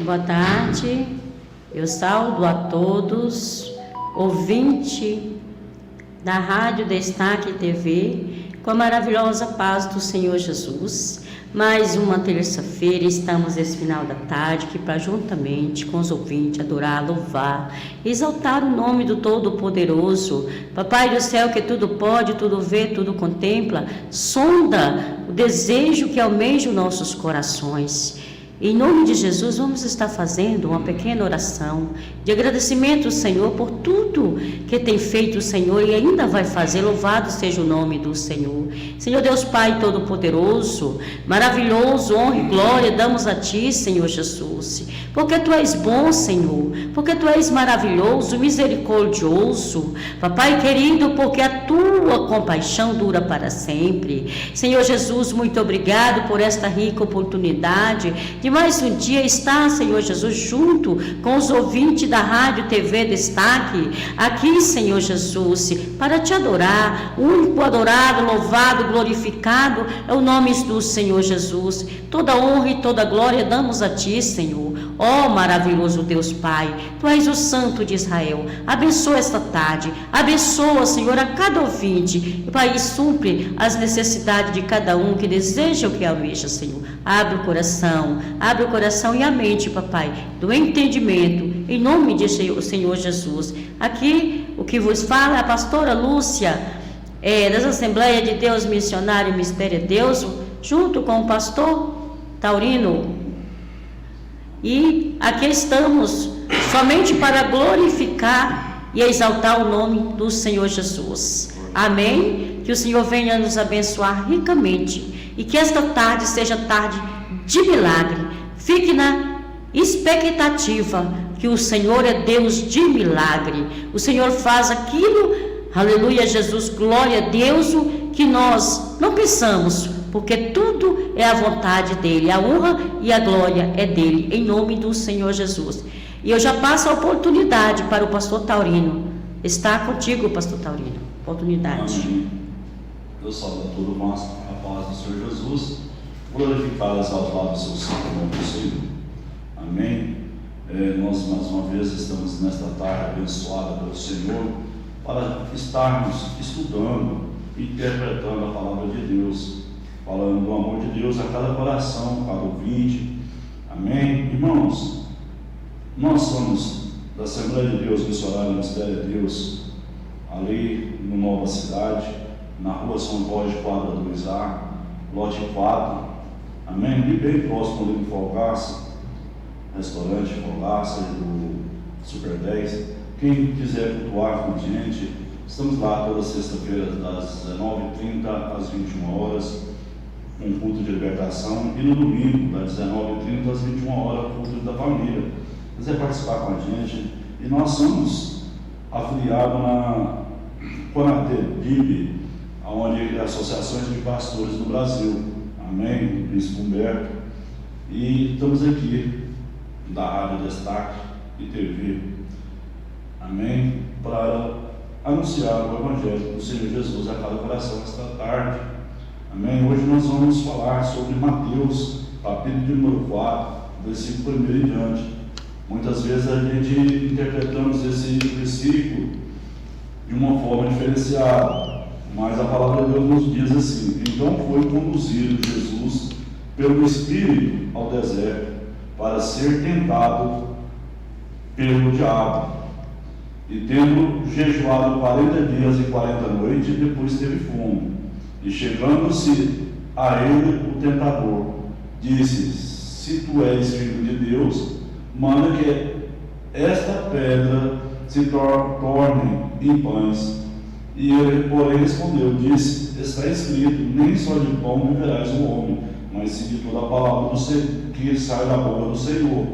Boa tarde, eu saúdo a todos, ouvinte da Rádio Destaque TV, com a maravilhosa paz do Senhor Jesus. Mais uma terça-feira, estamos nesse final da tarde, que para juntamente com os ouvintes adorar, louvar, exaltar o nome do Todo-Poderoso, Papai do céu que tudo pode, tudo vê, tudo contempla, sonda o desejo que almeja os nossos corações. Em nome de Jesus, vamos estar fazendo uma pequena oração de agradecimento ao Senhor por tudo que tem feito o Senhor e ainda vai fazer. Louvado seja o nome do Senhor. Senhor Deus Pai Todo-Poderoso, maravilhoso, honra e glória damos a Ti, Senhor Jesus, porque Tu és bom, Senhor, porque Tu és maravilhoso, misericordioso, Papai querido, porque a Tua compaixão dura para sempre. Senhor Jesus, muito obrigado por esta rica oportunidade de mais um dia estar, Senhor Jesus, junto com os ouvintes da Rádio TV Destaque, aqui, Senhor Jesus, para Te adorar, único adorado, louvado, glorificado é o nome do Senhor Jesus. Toda honra e toda glória damos a Ti, Senhor. Ó maravilhoso Deus Pai, Tu és o Santo de Israel. Abençoa esta tarde, abençoa, Senhor, a cada ouvinte, Pai, supre as necessidades de cada um que deseja o que almeja, Senhor. Abre o coração e a mente, Papai, do entendimento, em nome de Senhor Jesus. Aqui, o que vos fala é a pastora Lúcia, das Assembleias de Deus Missionário Mistério de Deus, junto com o pastor Taurino. E aqui estamos somente para glorificar e exaltar o nome do Senhor Jesus. Amém? Que o Senhor venha nos abençoar ricamente e que esta tarde seja tarde de milagre. Fique na expectativa que o Senhor é Deus de milagre. O Senhor faz aquilo, aleluia, Jesus, glória a Deus, que nós não pensamos, porque tudo é a vontade dEle, a honra e a glória é dEle, em nome do Senhor Jesus. E eu já passo a oportunidade para o pastor Taurino. Está contigo, pastor Taurino, oportunidade. Amém. Eu saúdo a todos com a paz do Senhor Jesus, glorificado e exaltado o seu santo nome do Senhor. Amém. Nós mais uma vez estamos nesta tarde abençoada pelo Senhor para estarmos estudando, interpretando a palavra de Deus, falando do amor de Deus a cada coração, a cada ouvinte. Amém. Irmãos, nós somos da Assembleia de Deus Missionário Mistério de Deus, ali no Nova Cidade, na rua São Jorge, quadra 2A, lote 4, amém? E bem próximo ali do Folgaça, restaurante Folgaça, do Super 10. Quem quiser cultuar com a gente, estamos lá toda sexta-feira, das 19h30 às 21 horas, com culto de libertação, e no domingo, das 19h30 às 21 horas, culto da família. Quiser participar com a gente, e nós somos afiliados na CONATEBIB, onde associações de pastores do Brasil, amém, Príncipe Humberto, e estamos aqui da Rádio Destaque e TV, amém, para anunciar o Evangelho do Senhor Jesus a cada coração esta tarde, amém. Hoje nós vamos falar sobre Mateus, capítulo de número 4, versículo 1 em diante. Muitas vezes a gente interpretamos esse versículo de uma forma diferenciada, mas a palavra de Deus nos diz assim: então foi conduzido Jesus pelo Espírito ao deserto para ser tentado pelo diabo, e tendo jejuado 40 dias e 40 noites, depois teve fome, e chegando-se a ele o tentador, disse: se tu és filho de Deus, manda que esta pedra se torne em pães. E ele, porém, respondeu, disse: está escrito, nem só de pão viverás o homem, mas sim de toda a palavra que sai da boca do Senhor,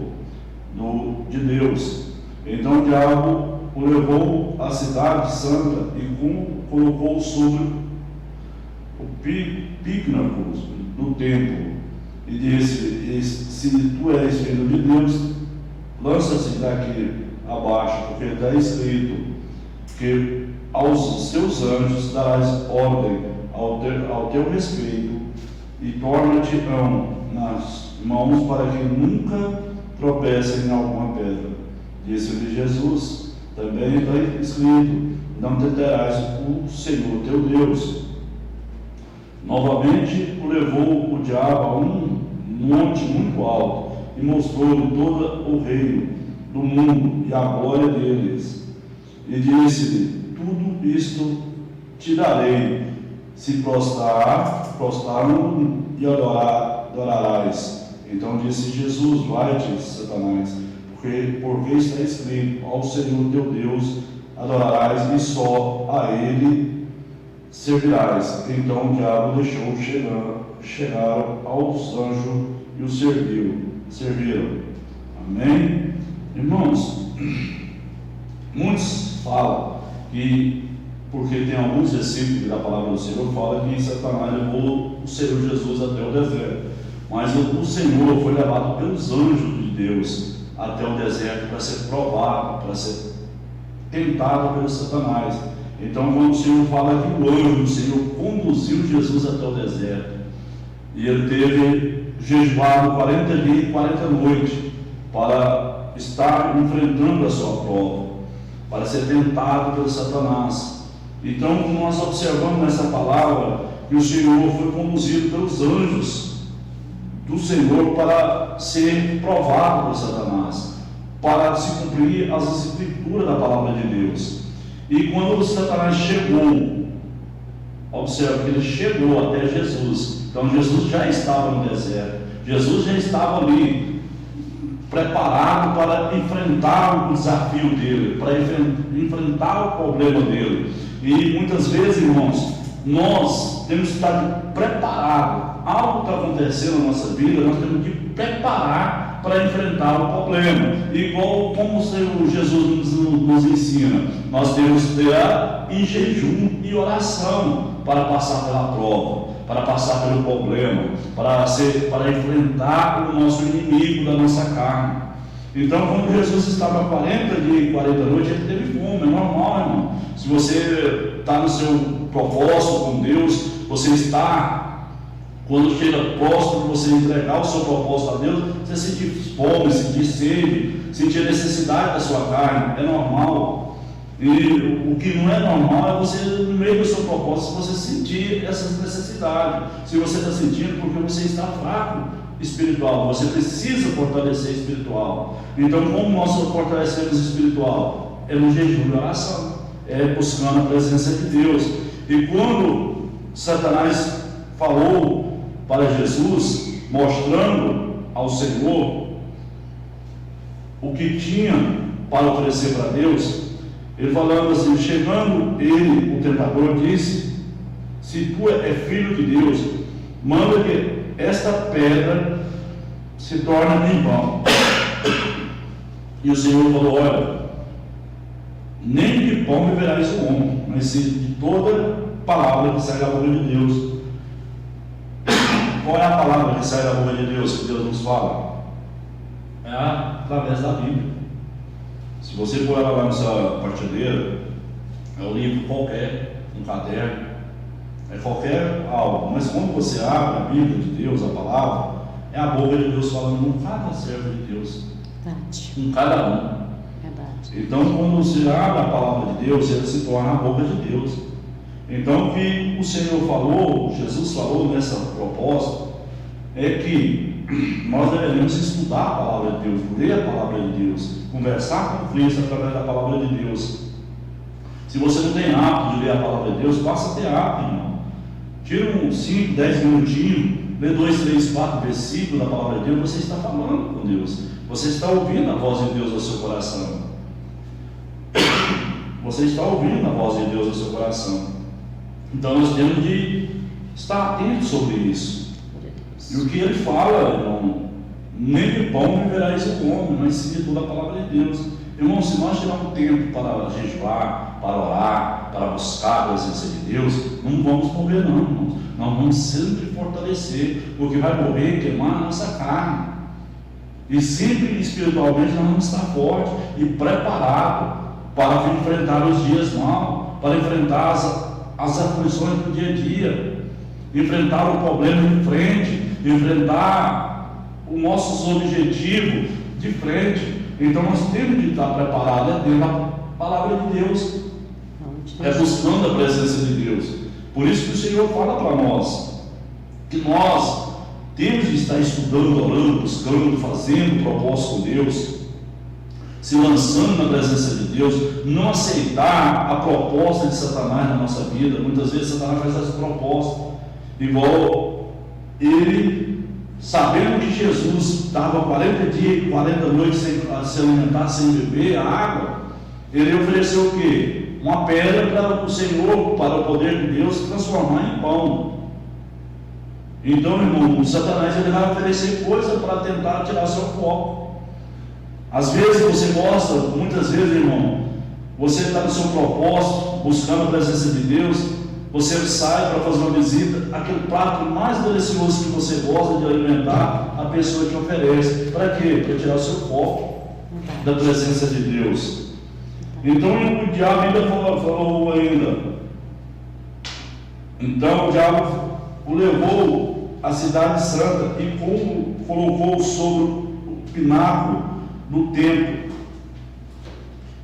de Deus. Então o diabo o levou à cidade santa e colocou sobre o pináculo do templo, e disse: se tu és filho de Deus, lança-se daqui abaixo, porque está escrito que aos seus anjos darás ordem ao teu respeito, e torna-te nas mãos para que nunca tropecem em alguma pedra. Disse-lhe Jesus: também está escrito: não tentarás o Senhor teu Deus. Novamente o levou o diabo a um monte muito alto e mostrou-lhe todo o reino do mundo e a glória deles. E disse-lhe: tudo isto te darei, se prostraram e adorarás. Então disse Jesus: vai-te, Satanás, porque está escrito: ao Senhor teu Deus adorarás e só a Ele servirás. Então o diabo deixou chegaram aos anjos e os serviram. Amém? Irmãos, muitos falam que, porque tem alguns versículos da palavra do Senhor, fala que Satanás levou o Senhor Jesus até o deserto, mas o Senhor foi levado pelos anjos de Deus até o deserto para ser provado, para ser tentado pelo Satanás. Então, quando o Senhor fala que o anjo do Senhor conduziu Jesus até o deserto, e ele teve jejuado 40 dias e 40 noites para estar enfrentando a sua prova, para ser tentado pelo Satanás. Então, nós observamos nessa palavra que o Senhor foi conduzido pelos anjos do Senhor para ser provado por Satanás, para se cumprir as escrituras da palavra de Deus. E quando o Satanás chegou, observe que ele chegou até Jesus. Então Jesus já estava no deserto, Jesus já estava ali, preparado para enfrentar o desafio dele, para enfrentar o problema dele. E muitas vezes, irmãos, nós temos que estar preparados. Algo está acontecendo na nossa vida, nós temos que preparar para enfrentar o problema. Igual como o Senhor Jesus nos ensina, nós temos que ter em jejum e oração para passar pela prova, para passar pelo problema, para enfrentar o nosso inimigo da nossa carne. Então, quando Jesus estava 40 dias e 40 noites, ele teve fome. É normal, irmão. Se você está no seu propósito com Deus, você está, quando chega próximo de você entregar o seu propósito a Deus, você sentir fome, sentir sede, sentir necessidade da sua carne. É normal. E o que não é normal é você, no meio do seu propósito, você sentir essas necessidades. Se você está sentindo, porque você está fraco espiritual, você precisa fortalecer espiritual. Então, como nós fortalecemos espiritual? É no jejum e oração, é buscando a presença de Deus. E quando Satanás falou para Jesus, mostrando ao Senhor o que tinha para oferecer para Deus, ele falando assim, chegando ele, o tentador, disse: se tu é filho de Deus, manda que esta pedra se torne em pão. E o Senhor falou: olha, nem de pão viverá esse homem, mas sim de toda palavra que sai da boca de Deus. Qual é a palavra que sai da boca de Deus, que Deus nos fala? É através da Bíblia. Se você for lá na sua prateleira, é um livro qualquer, um caderno, é qualquer algo, mas quando você abre a Bíblia de Deus, a palavra, é a boca de Deus falando com cada servo de Deus, Verdade. com cada um. Verdade. Então, quando você abre a palavra de Deus, ele se torna a boca de Deus. Então, o que o Senhor falou, Jesus falou nessa proposta, é que nós devemos estudar a palavra de Deus, ler a palavra de Deus, conversar com Cristo através da palavra de Deus. Se você não tem hábito de ler a palavra de Deus, passa a ter hábito, irmão. Tira uns 5, 10 minutinhos, lê 2, 3, 4 versículos da palavra de Deus, você está falando com Deus, você está ouvindo a voz de Deus no seu coração. Você está ouvindo a voz de Deus no seu coração. Então nós temos de estar atentos sobre isso. E o que ele fala, irmão, nem de pão viverá esse homem, mas sim de toda a palavra de Deus. Irmão, se nós tivermos tempo para jejuar, para orar, para buscar a presença de Deus, não vamos morrer não, irmãos. Nós vamos sempre fortalecer, porque vai morrer e queimar a nossa carne. E sempre espiritualmente nós vamos estar fortes e preparados para enfrentar os dias maus, para enfrentar as aflições do dia a dia, enfrentar o problema em frente, enfrentar os nossos objetivos de frente. Então nós temos de estar preparados dentro da palavra de Deus, buscando a presença de Deus. Por isso que o Senhor fala para nós, que nós temos de estar estudando, orando, buscando, fazendo propósito com Deus, se lançando na presença de Deus, não aceitar a proposta de Satanás na nossa vida. Muitas vezes Satanás faz essa proposta, igual ele, sabendo que Jesus estava 40 dias e 40 noites sem se alimentar, sem beber a água, ele ofereceu o quê? Uma pedra para o Senhor, para o poder de Deus transformar em pão. Então, irmão, o Satanás ele vai oferecer coisa para tentar tirar seu foco. Às vezes você gosta, muitas vezes, irmão, você está no seu propósito, buscando a presença de Deus, você sai para fazer uma visita, aquele prato mais delicioso que você gosta de alimentar, a pessoa te oferece. Para quê? Para tirar o seu foco da presença de Deus. Então o diabo ainda falou ainda. Então o diabo o levou à cidade santa e colocou sobre o pináculo do templo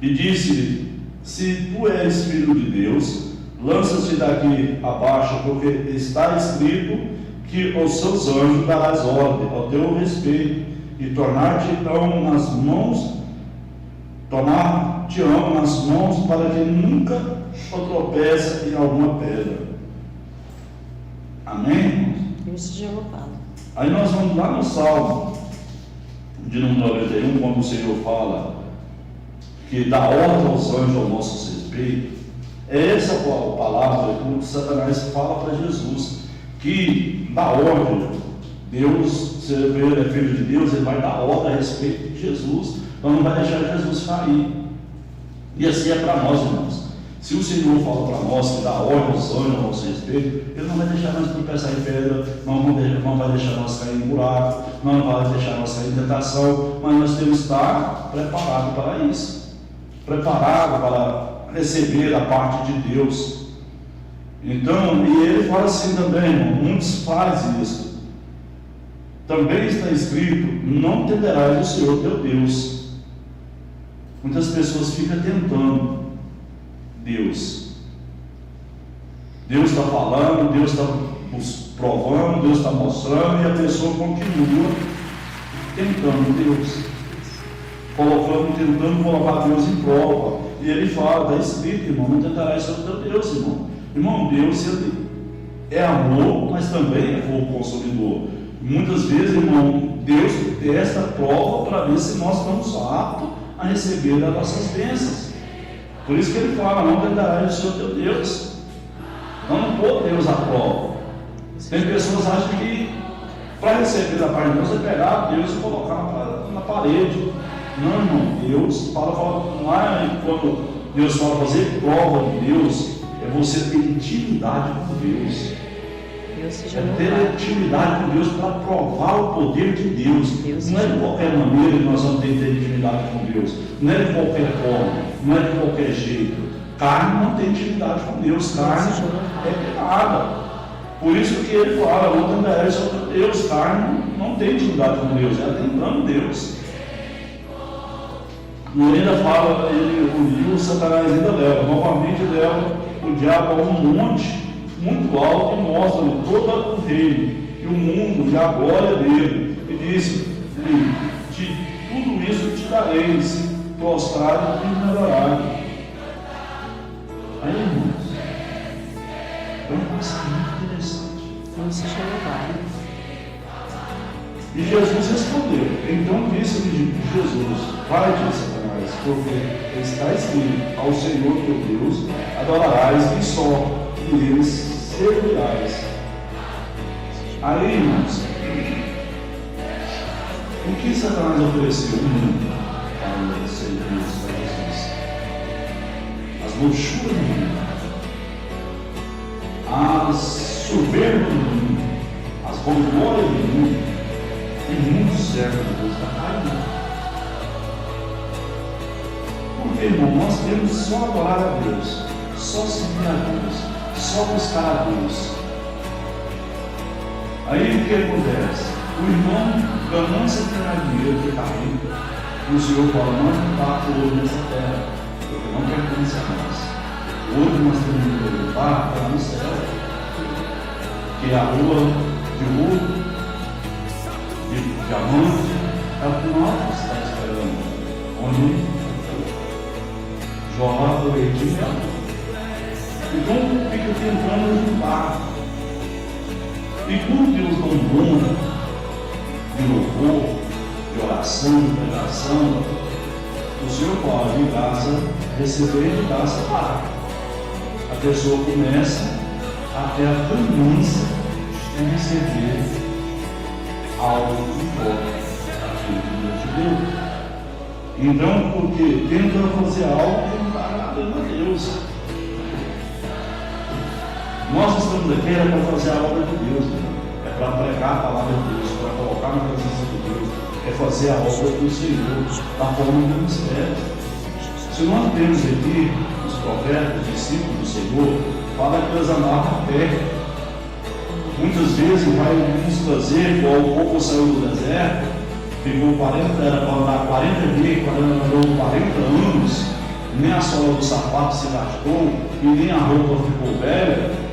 e disse-lhe: se tu és filho de Deus, lança-te daqui abaixo, porque está escrito que aos seus anjos darás ordem ao teu respeito e tornar-te-ão nas mãos para que nunca tropece em alguma pedra. Amém, irmãos? Deus seja louvado. Aí nós vamos lá no Salmo de número 91, quando o Senhor fala que dá ordem aos anjos ao nosso respeito. É essa a palavra que Satanás fala para Jesus, que dá ordem. Deus, se ele é filho de Deus, ele vai dar ordem a respeito de Jesus, então não vai deixar Jesus cair. E assim é para nós, irmãos. Se o Senhor fala para nós que dá ordem aos anjos ao nosso respeito, ele não vai deixar nós tropeçar em pedra, não vai deixar nós cair em buraco, não vai deixar nós cair em tentação, mas nós temos que estar preparados para isso, preparados para receber a parte de Deus. Então, e ele fala assim também, irmão, muitos fazem isso. Também está escrito: não tenderás o Senhor teu Deus. Muitas pessoas ficam tentando Deus. Deus está falando, Deus está provando, Deus está mostrando, e a pessoa continua tentando Deus, tentando colocar Deus em prova. E ele fala, está escrito, irmão, não tentarás o teu Deus, irmão. Irmão, Deus ele é amor, mas também é fogo consumidor. Muitas vezes, irmão, Deus testa a prova para ver se nós estamos aptos a receber as nossas bênçãos. Por isso que ele fala: não tentarás o Senhor teu Deus. Não pôr Deus à prova. Tem pessoas que acham que para receber da parte de Deus é pegar Deus e colocar na parede. Não, irmão, Deus fala lá, quando Deus fala fazer prova de Deus, é você ter intimidade com Deus. É ter intimidade com Deus para provar o poder de Deus. Não é de qualquer maneira que nós vamos ter intimidade com Deus. Não é de qualquer forma, não é de qualquer jeito. Carne não tem intimidade com Deus. Carne é pecada. Por isso que ele fala: não tenderás o teu Deus. Carne não tem intimidade com Deus, ela tem tentando Deus. Não ainda fala, o Satanás ainda leva, novamente leva o diabo a um monte muito alto e mostra-lhe todo o reino e o mundo e a glória dele, e disse: de tudo isso te darei, se prostrado e me adorar. Aí, irmãos, é uma coisa muito interessante. Não se chama. E Jesus respondeu. Então disse-lhe Jesus: vai-te, Satanás, porque está escrito: ao Senhor teu Deus adorarás e só, e eles servirás. Aí, irmãos, o que Satanás ofereceu? Para os serviços para Jesus. As luxúrias do mundo, as soberbas do mundo, as vanglórias do mundo, e muitos servos de Deus da carne. Porque, irmão, nós temos só adorar a Deus, só seguir a Deus, só buscar a Deus. Aí o que acontece? O irmão, ganância de ganhar dinheiro, de estar rico. E o Senhor fala, não bata o ouro nessa terra, porque não pertence a nós. O ouro que nós temos que lutar está no céu, que é a rua de ouro, de diamante, é o que nós estamos esperando, onde jorra o leite e mel. Então fica tentando juntar. E quando Deus dá um dom de louvor, de oração, de pregação, o Senhor pode de graça receber e de graça pagar. A pessoa começa a ter a premissa de receber algo de fora, aquilo que Deus te deu. Então, porque tenta fazer algo que não está agradando a Deus. Nós estamos aqui para fazer a obra de Deus, é para pregar a palavra de Deus, para colocar na presença de Deus, é fazer a obra do Senhor, da forma do ministério. Se nós temos aqui os profetas, os discípulos do Senhor, fala que eles andavam a pé. Muitas vezes vai nos fazer, igual o povo saiu do deserto, ficou 40, era para andar 40 dias, andou 40 anos, nem a sola do sapato se gastou e nem a roupa ficou velha.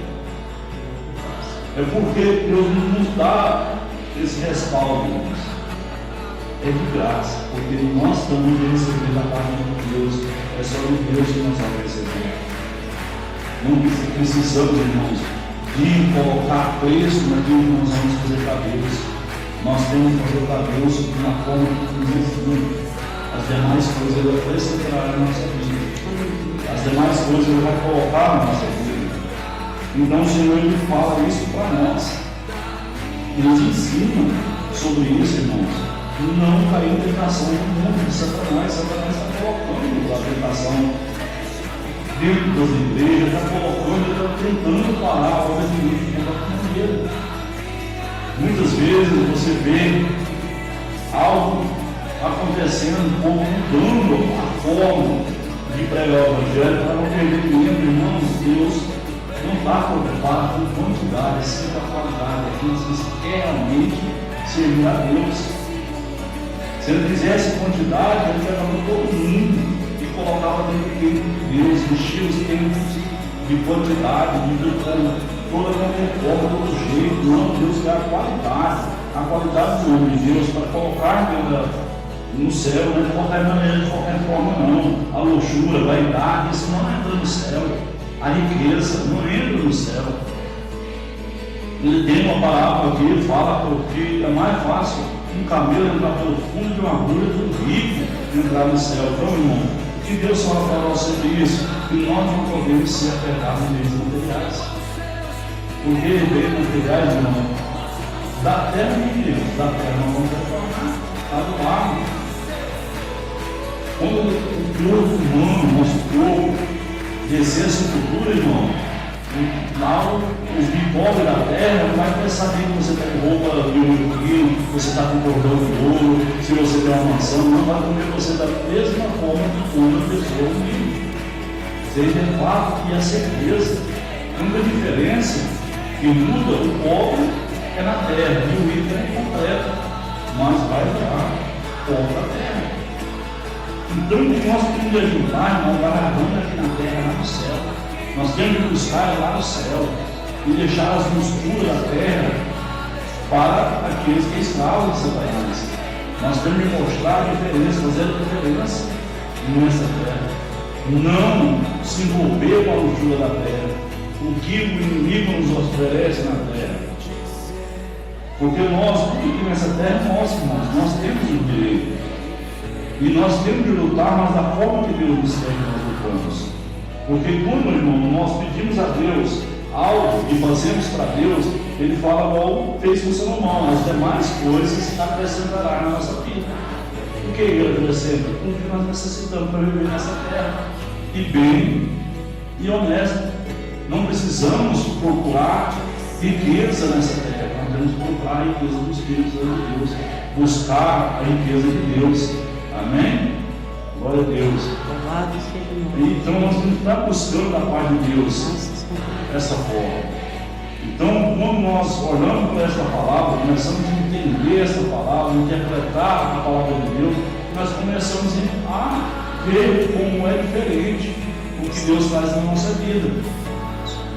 É porque Deus não nos dá esse respaldo, irmãos. É de graça, porque nós estamos recebendo a parte de Deus, é só de Deus que nós vamos receber. Não precisamos, irmãos, de colocar preço naquilo que nós vamos fazer para Deus. Nós temos que fazer para Deus de uma forma que nos ensina. As demais coisas Ele vai acrescentar na nossa vida. As demais coisas Ele vai colocar na nossa vida. Então o Senhor Ele fala isso para nós. Ele nos ensina sobre isso, irmãos. Não cair em tentação do mundo de Satanás. Satanás está colocando a tentação dentro das igrejas, está colocando, está tentando parar a obra de Deus de qualquer maneira. Muitas vezes você vê algo acontecendo, o povo mudando a forma de pregar o Evangelho para não perder tempo, irmãos. Deus não está preocupado com quantidade, sim com a qualidade. Aqui nós realmente servir a Deus. Se ele quisesse quantidade, ele pegava todo mundo e colocava dentro do tempo de Deus, enchia os tempos de quantidade, de toda qualquer forma, todo jeito. Não, Deus quer a qualidade do homem de Deus para colocar no céu, não é de qualquer maneira, de qualquer forma, não. A luxúria, a vaidade, isso não entra no céu. A riqueza não entra no céu. Ele tem uma palavra aqui, ele fala que é mais fácil um camelo entrar pelo fundo de uma agulha do rico entrar no céu. Então, irmão, o que Deus fala para nós sobre isso? Que nós não podemos ser apegados em bens materiais. Porque bens materiais, irmão, da terra de Deus, da terra não vamos retornar, está do lado. Quando o corpo humano, nosso corpo, descer essa cultura, irmão, os pobres da terra não vai pensar bem que você está com roupa de ouro, você está com cordão de ouro, se você tem uma mansão, não vai comer você da mesma forma que come a pessoa humilde. Seja fato e a certeza. A única diferença que muda o pobre é na terra e o rico é incompleto, mas vai virar pobre da terra. Então o que nós temos de ajudar, irmão, guardando aqui na terra, lá no céu. Nós temos que buscar lá no céu e deixar as misturas da terra para aqueles que escravos de Satanás. Nós temos que mostrar a diferença, fazer a diferença nessa terra. Não se envolver com a luxúria da terra, o que o inimigo nos oferece na terra. Porque nós, tudo aqui nessa terra, nós temos o direito. E nós temos de lutar, mas da forma que Deus nos quer que nós lutamos. Porque quando, irmão, nós pedimos a Deus algo e fazemos para Deus, Ele fala igual fez com o Salomão, as demais coisas acrescentará na nossa vida. O que Ele acrescenta? O que nós necessitamos para viver nessa terra. E bem e honesto. Não precisamos procurar riqueza nessa terra, nós temos que procurar a riqueza do Espírito de Deus, buscar a riqueza de Deus. Amém? Glória a Deus. Então nós temos que estar buscando da parte de Deus essa forma. Então, quando nós olhamos para esta palavra, começamos a entender esta palavra, interpretar a palavra de Deus, nós começamos a ver como é diferente o que Deus faz na nossa vida.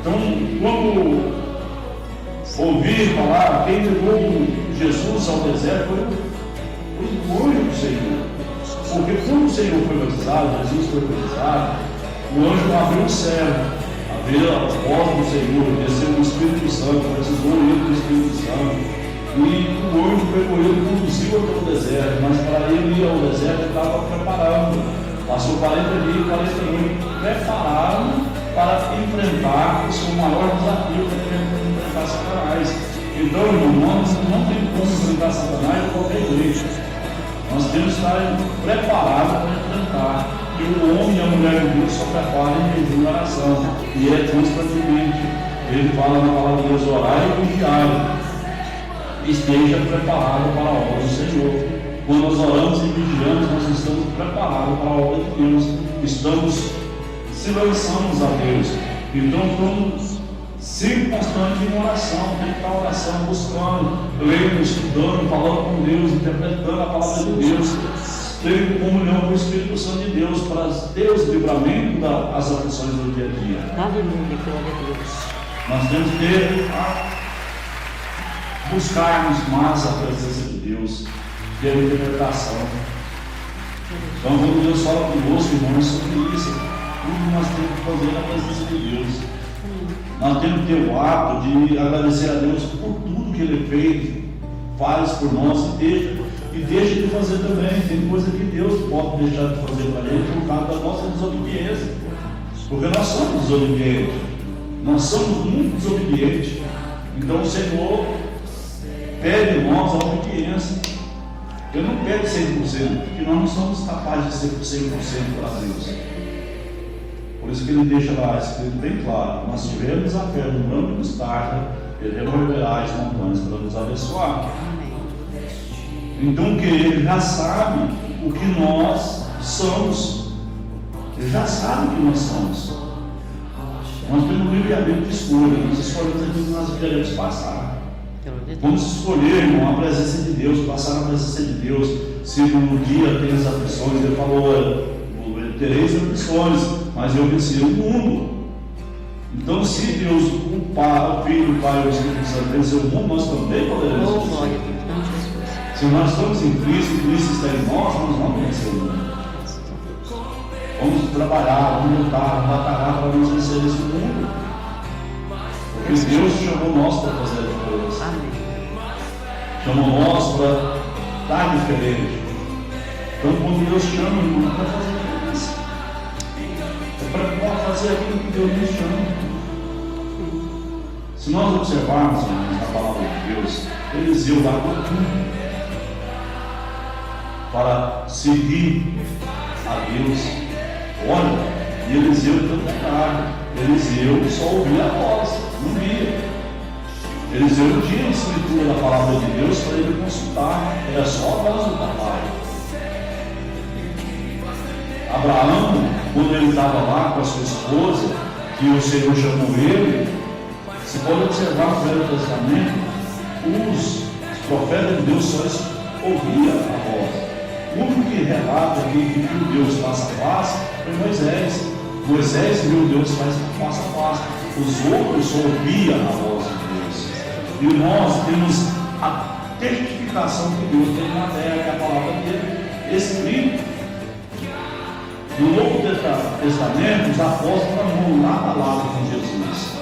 Então, quando ouvir falar, quem levou Jesus ao deserto foi o anjo do Senhor. Porque quando o Senhor foi batizado, Jesus foi batizado, o anjo abriu o céu, abriu a porta do Senhor, desceu o Espírito Santo, batizou ele do Espírito Santo, e o anjo pegou ele, conduziu até o deserto, mas para ele ir ao deserto estava preparando. Passou 40 dias e 40 noites preparado para enfrentar o seu maior desafio, que é enfrentar Satanás. Então, irmãos, não tem como enfrentar Satanás de qualquer jeito. Nós temos que estar preparados para enfrentar. E o homem e a mulher de Deus só preparam em jejum e oração. E é constantemente. Ele fala na palavra de Deus: orar e vigiar. Esteja preparado para a obra do Senhor. Quando nós oramos e vigiamos, nós estamos preparados para a obra de Deus. Estamos se lançamos a Deus. Então, estamos sempre constantes em oração, tem que estar em oração, buscando, lendo, estudando, falando com Deus, interpretando a palavra de Deus, tendo comunhão com o Espírito Santo de Deus, para Deus livramento das aflições do dia a dia. Aleluia, glória a Deus. Nós temos que buscarmos mais a presença de Deus, ter a interpretação. Então, quando Deus fala conosco, irmãos, sobre isso, tudo nós temos que fazer na presença de Deus. Nós temos que ter o hábito de agradecer a Deus por tudo que Ele fez, faz por nós e deixa de fazer também. Tem coisa que Deus pode deixar de fazer para Ele por causa da nossa desobediência. Porque nós somos desobedientes. Nós somos muito desobedientes. Então o Senhor pede de nós a obediência. Ele não pede 100%, porque nós não somos capazes de ser 100% para Deus. Por isso que ele deixa lá escrito bem claro: nós tivermos a fé no grão de mostarda, ele removerá as montanhas para nos abençoar. Então que ele já sabe o que nós somos. Ele já sabe o que nós somos. Nós temos livre-arbítrio de escolha. Nós escolhemos aquilo que nós queremos passar. Vamos escolher, irmão, a presença de Deus, passar na presença de Deus. Se no dia tem as aflições, ele falou: tereis aflições, mas eu venci o mundo. Então, se Deus, o Pai, o Filho, o Pai e o Espírito Santo venceu o mundo, nós também poderemos vencer. Se nós estamos em Cristo e Cristo está em nós vamos vencer o mundo. Vamos trabalhar, vamos lutar, batalhar para nos vencer esse mundo. Porque Deus chamou nós para fazer a diferença. Chamou nós para dar diferente. Então, quando Deus chama, irmão, para fazer a diferença. É para fazer aquilo que Deus nos chama. Se nós observarmos, irmãos, na palavra de Deus, Eliseu largou tudo para seguir a Deus. Olha, e Eliseu foi contrário. Eliseu só ouvia a voz, não via. Eliseu não tinha a escritura da palavra de Deus para ele consultar, era só a voz do papai. Abraão, quando ele estava lá com a sua esposa, que o Senhor chamou ele, você pode observar no Velho Testamento, os profetas de Deus só ouviam a voz. O único que relata que viu Deus face a face foi Moisés. Moisés viu Deus face a face. Os outros só ouviam a voz de Deus. E nós temos a testificação que Deus tem na terra, que é a palavra dele, escrita. No Novo Testamento, os apóstolos vão lado a lado com Jesus.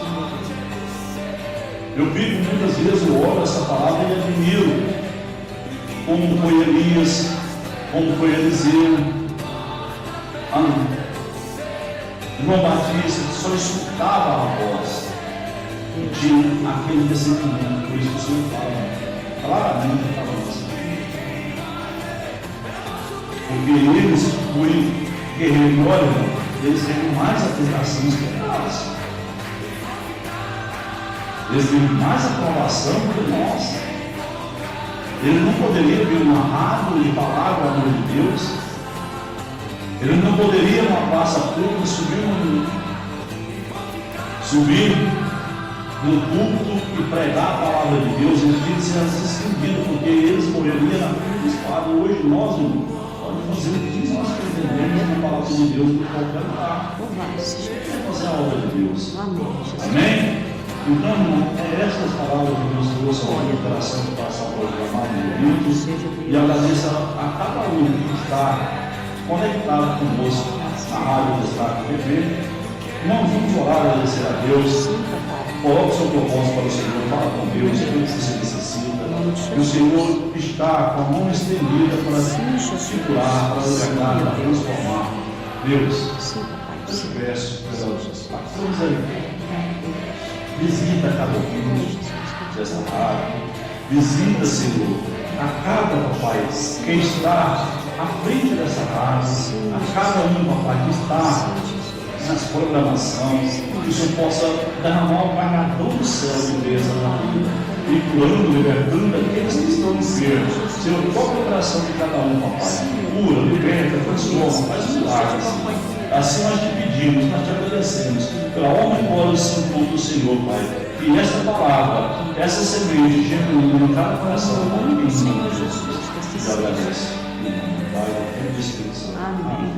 Eu fico muitas vezes, eu olho essa palavra e admiro como foi Elias, como foi Eliseu, João Batista, que só escutava a voz e tinha aquele discernimento. Por isso que o Senhor fala claramente para nós. Porque eles, foi guerreiro, olha, eles têm mais aplicações que nós. Eles têm mais aprovação que nós. Eles não poderiam vir uma rádio e falar do amor de Deus. Eles não poderiam numa praça pública subir no culto e pregar a palavra de Deus, eles tinham que ser estendidos, porque eles morreriam na frente do espada. Hoje nós, irmão, pode fazer o que nós pretendemos na palavra de Deus por qualquer lugar. É fazer a obra de Deus. Amém? Então, irmão, é essas palavras que Deus trouxe ao meu coração de passar para os amados ouvintes, e agradeço a cada um que está conectado conosco na Rádio Destaque TV. Não vamos orar e agradecer a Deus. Coloque o seu propósito para o Senhor, fala com Deus, é o que você necessita. E o Senhor está com a mão estendida para te curar, para libertar, para transformar. Deus, eu te peço pela tua misericórdia. Visita cada um dessa rádio. Visita, Senhor, a cada, papai, quem está à frente dessa rádio, a cada um, papai, que está nas programações, que o Senhor possa derramar o pagador do céu de bênção na vida, e curando, libertando aqueles que estão enfermos. Senhor, toca o coração de cada um, papai. Cura, liberta, transforma, faz milagres. Assim nós te pedimos, nós te agradecemos pela honra e glória do Santo nome do Senhor, Pai. Que esta palavra, essa semente, germine em cada coração, em nome de Jesus. Te agradeço. Em nome do Pai, do Filho e do Espírito Santo. Amém.